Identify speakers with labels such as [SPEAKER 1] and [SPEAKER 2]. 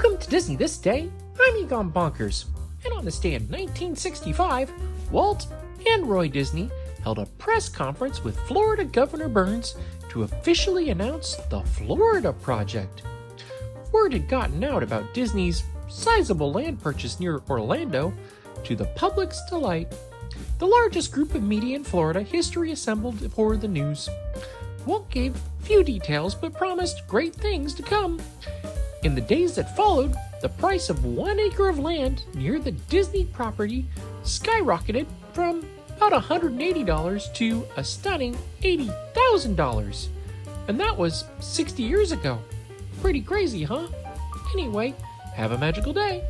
[SPEAKER 1] Welcome to Disney This Day. I'm Egon Bonkers. And on this day in 1965, Walt and Roy Disney held a press conference with Florida Governor Burns to officially announce the Florida Project. Word had gotten out about Disney's sizable land purchase near Orlando to the public's delight. The largest group of media in Florida history assembled for the news. Walt gave few details but promised great things to come. In the days that followed, the price of 1 acre of land near the Disney property skyrocketed from about $180 to a stunning $80,000. And that was 60 years ago. Pretty crazy, huh? Anyway, have a magical day.